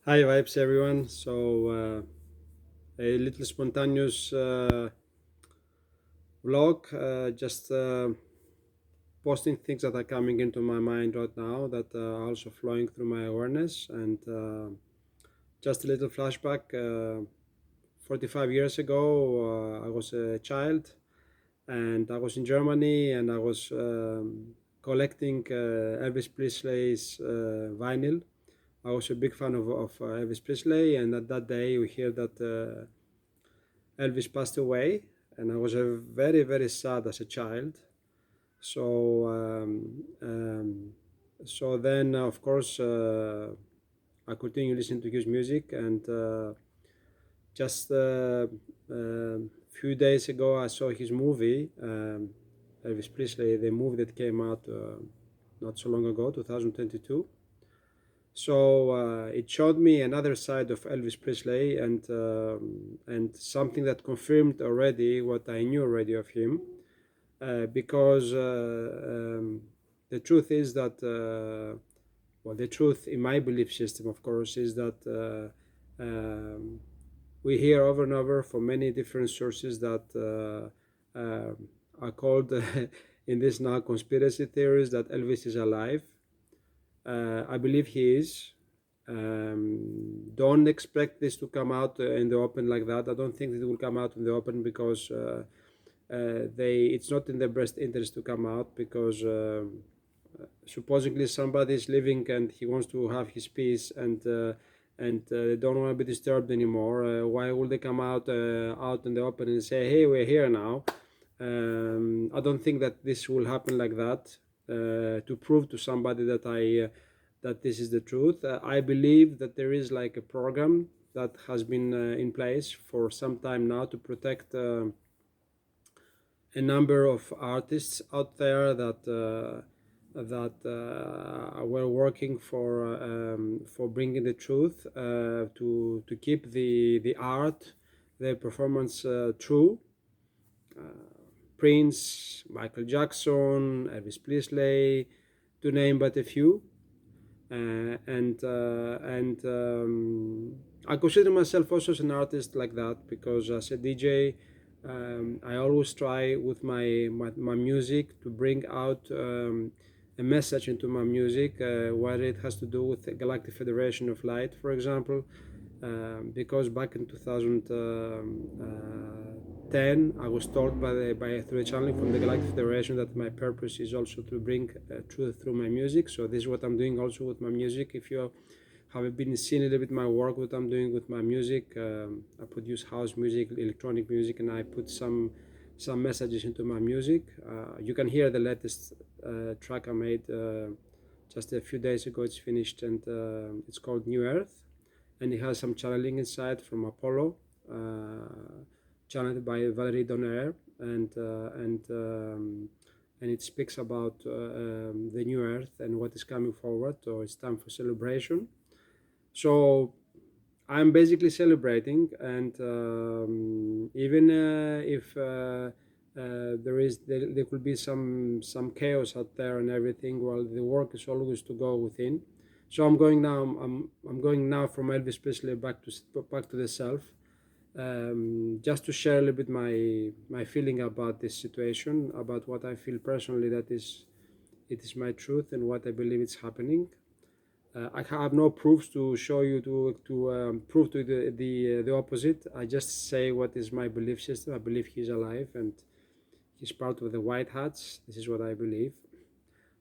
Hi, vibes, everyone. A little spontaneous vlog, just posting things that are coming into my mind right now that are also flowing through my awareness. And just a little flashback 45 years ago, I was a child and I was in Germany and I was collecting Elvis Presley's vinyl. I was a big fan of Elvis Presley, and at that day we hear that Elvis passed away, and I was very, very sad as a child. So, so then, of course, I continued listening to his music, and just a few days ago, I saw his movie, Elvis Presley, the movie that came out not so long ago, 2022. So it showed me another side of Elvis Presley and something that confirmed already what I knew already of him. Because the truth is that, well, the truth in my belief system, of course, is that we hear over and over from many different sources that are called in this now conspiracy theories that Elvis is alive. I believe he is. Don't expect this to come out in the open like that. I don't think it will come out in the open because it's not in their best interest to come out because supposedly somebody is living and he wants to have his peace and they don't want to be disturbed anymore. Why would they come out in the open and say, "Hey, we're here now"? I don't think that this will happen like that. To prove to somebody that this is the truth. I believe that there is like a program that has been in place for some time now to protect a number of artists out there that were working for bringing the truth to keep the art, the performance true. Prince, Michael Jackson, Elvis Presley, to name but a few. I consider myself also as an artist like that because as a DJ, I always try with my music to bring out a message into my music, whether it has to do with the Galactic Federation of Light, for example, because back in 2010 I was told through a channel from the Galactic Federation that my purpose is also to bring truth through my music. So this is what I'm doing also with my music. If you have been seeing a little bit my work, what I'm doing with my music, I produce house music, electronic music, and I put some messages into my music. You can hear the latest track I made just a few days ago. It's finished and it's called New Earth, and it has some channeling inside from Apollo, channeled by Valerie Donner, and it speaks about the new Earth and what is coming forward. So it's time for celebration. So I'm basically celebrating, and even if there could be some chaos out there and everything, well, the work is always to go within. So I'm going now. I'm going now from Elvis Presley back to the self, just to share a little bit my feeling about this situation, about what I feel personally that is it is my truth and what I believe is happening. I have no proofs to show you to prove to the opposite. I just say what is my belief system. I believe he's alive and he's part of the White Hats. This is what I believe.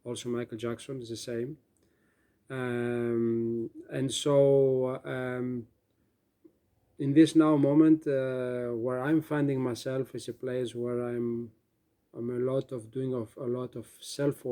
Also, Michael Jackson is the same. And so, in this now moment, where I'm finding myself is a place where I'm a lot of self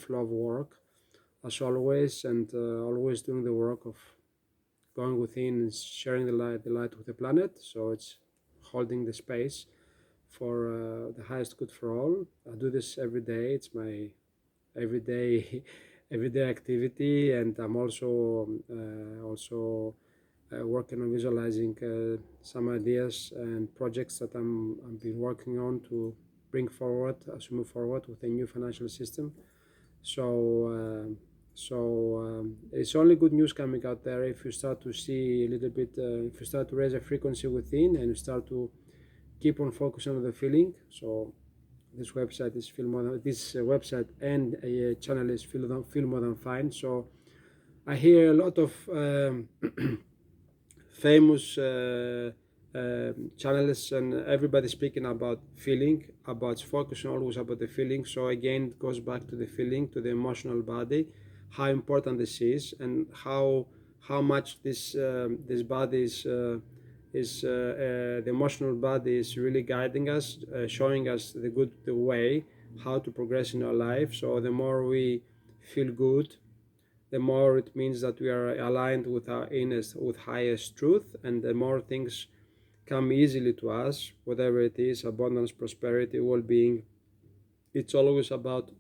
love work as always, and always doing the work of going within and sharing the light with the planet. So it's holding the space for the highest good for all. I do this every day. It's my everyday everyday activity, and I'm also working on visualizing some ideas and projects that I've been working on to bring forward as we move forward with a new financial system. So So it's only good news coming out there if you start to see a little bit, if you start to raise a frequency within and you start to keep on focusing on the feeling. So this website is Feel More Than, this website and a channel is Feel More Than Fine. So I hear a lot of famous channels and everybody speaking about feeling, about focusing always about the feeling. So again, it goes back to the feeling, to the emotional body, how important this is, and how much this body is the emotional body is really guiding us, showing us the way how to progress in our life. So the more we feel good, the more it means that we are aligned with our innerst, with highest truth, and the more things come easily to us, whatever it is, abundance, prosperity, well-being. It's always about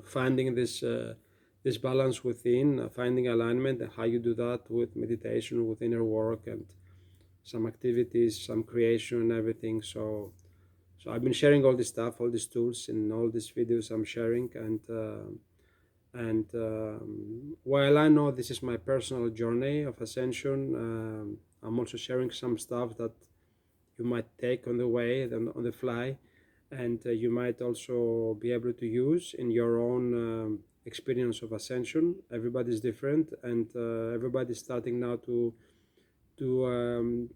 finding this balance within, finding alignment, and how you do that with meditation, with inner work, and some activities, some creation, and everything. So I've been sharing all this stuff, all these tools, in all these videos I'm sharing, and while I know this is my personal journey of ascension, I'm also sharing some stuff that you might take on the way, on the fly, and you might also be able to use in your own experience of ascension. Everybody's different, and everybody's starting now to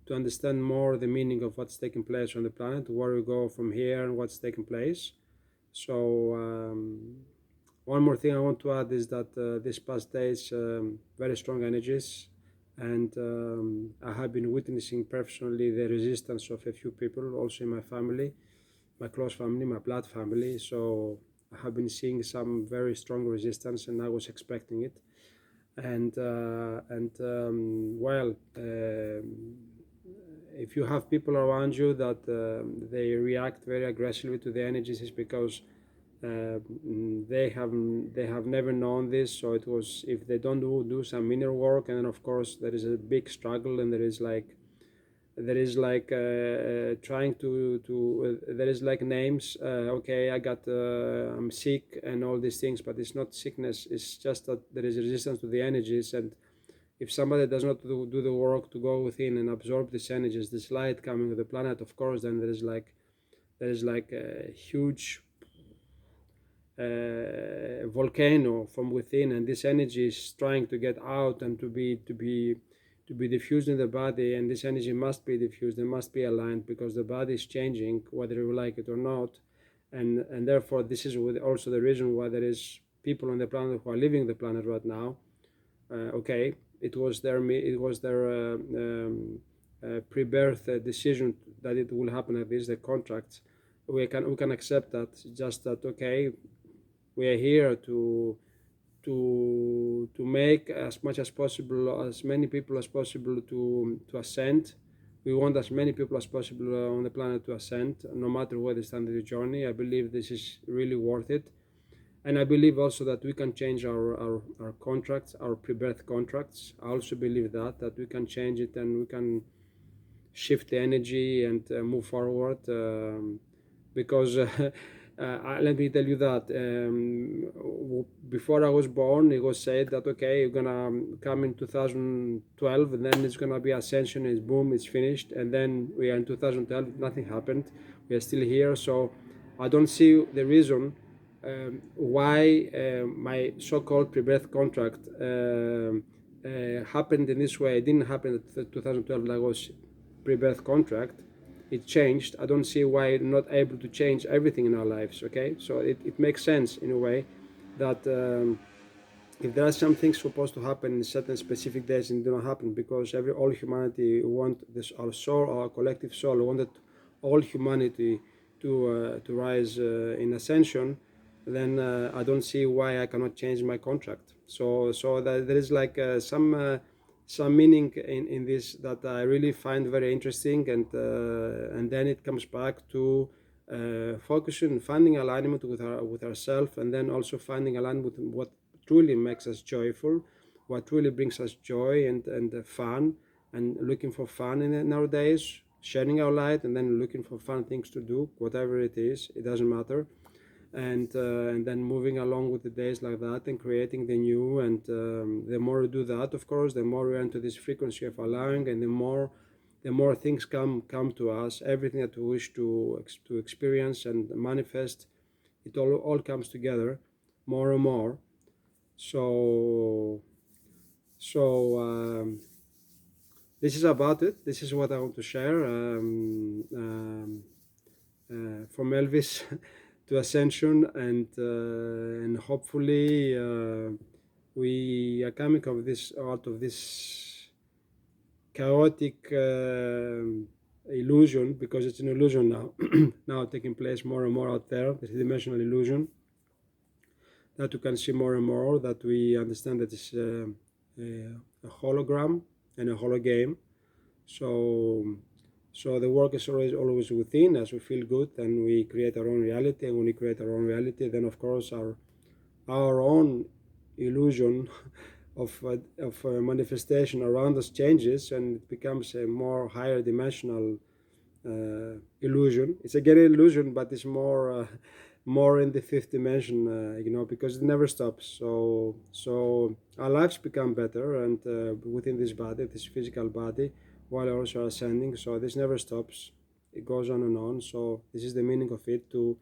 understand more the meaning of what's taking place on the planet, where we go from here, and what's taking place. So one more thing I want to add is that these past days, very strong energies, and I have been witnessing personally the resistance of a few people, also in my family, my close family, my blood family. So I have been seeing some very strong resistance, and I was expecting it. And well, if you have people around you that they react very aggressively to the energies, is because they have never known this. So it was, if they don't do some inner work, and then of course there is a big struggle, and there is like trying to there is like names, okay, I got I'm sick and all these things, but it's not sickness, it's just that there is resistance to the energies. And if somebody does not do the work to go within and absorb these energies, this light coming to the planet, of course, then there is like a huge volcano from within, and this energy is trying to get out and to be diffused in the body, and this energy must be diffused and must be aligned, because the body is changing whether you like it or not. And therefore this is also the reason why there is people on the planet who are leaving the planet right now. Okay, it was their pre-birth decision that it will happen like this, the contracts. We can accept that. Just that, okay, we are here to make as much as possible, as many people as possible to ascend. We want as many people as possible on the planet to ascend, no matter where they stand in the journey. I believe this is really worth it. And I believe also that we can change our contracts, our pre-birth contracts. I also believe that we can change it, and we can shift the energy and move forward, because let me tell you that before I was born, it was said that, okay, you're gonna come in 2012, and then it's gonna be ascension, it's boom, it's finished. And then we are in 2012, nothing happened, we are still here. So I don't see the reason why my so-called pre-birth contract happened in this way. It didn't happen at 2012 like was pre-birth contract. It changed. I don't see why I'm not able to change everything in our lives. Okay, so it makes sense in a way that if there are some things supposed to happen in certain specific days and do not happen, because all humanity want this, our soul, our collective soul wanted all humanity to rise in ascension, then I don't see why I cannot change my contract. So that there is like some meaning in this that I really find very interesting, and then it comes back to focusing, finding alignment with ourselves, and then also finding alignment with what truly makes us joyful, what really brings us joy and fun, and looking for fun in nowadays, sharing our light, and then looking for fun things to do, whatever it is, it doesn't matter. and then moving along with the days like that and creating the new. And the more we do that, of course, the more we enter this frequency of allowing, and the more things come to us. Everything that we wish to experience and manifest, it all comes together more and more. So this is about it. This is what I want to share. From Elvis to Ascension, and hopefully we are coming out of this chaotic illusion, because it's an illusion now, now taking place more and more out there, the three-dimensional illusion, that you can see more and more, that we understand that it's a hologram and a hologame. So the work is always within us. We feel good and we create our own reality, and when we create our own reality, then of course our own illusion of manifestation around us changes, and it becomes a more higher dimensional illusion. It's again an illusion, but it's more in the fifth dimension, because it never stops. So our lives become better, and within this body, this physical body, while also ascending. So this never stops. It goes on and on. So this is the meaning of it, to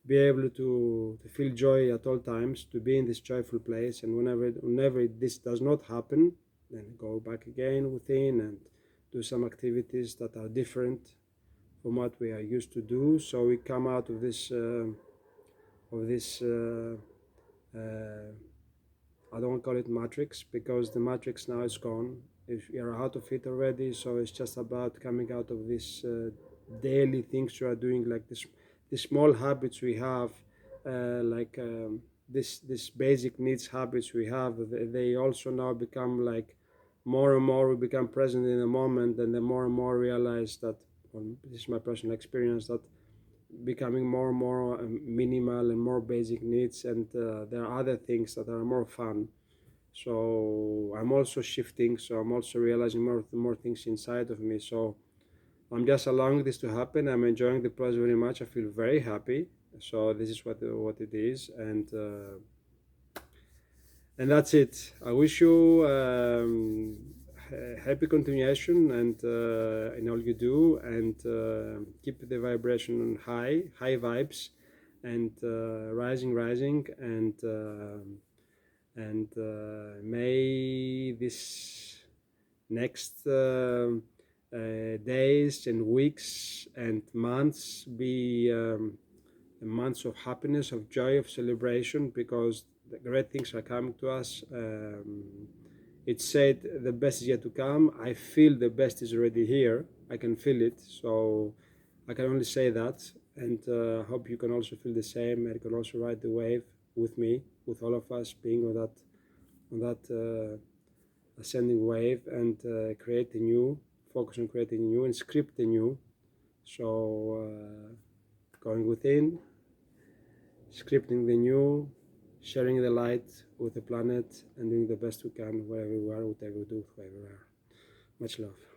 be able to feel joy at all times, to be in this joyful place. And whenever this does not happen, then go back again within and do some activities that are different from what we are used to do. So we come out of this I don't want to call it matrix, because the matrix now is gone. If you're out of it already, so it's just about coming out of this daily things you are doing, like this small habits we have, this basic needs habits we have. They also now become like more and more we become present in the moment, and the more and more realize that, well, this is my personal experience, that becoming more and more minimal and more basic needs, and there are other things that are more fun. So I'm also shifting, so I'm also realizing more things inside of me. So I'm just allowing this to happen. I'm enjoying the process very much. I feel very happy. So this is what it is, and that's it. I wish you happy continuation, and in all you do, and keep the vibration on high vibes, and rising, and may this next days and weeks and months be months of happiness, of joy, of celebration, because the great things are coming to us. It's said the best is yet to come. I feel the best is already here. I can feel it. So I can only say that, and I hope you can also feel the same, and you can also ride the wave with me, with all of us being on that ascending wave, and create the new, focus on creating the new, and script the new. So going within, scripting the new, sharing the light with the planet, and doing the best we can wherever we are, whatever we do, wherever we are. Much love.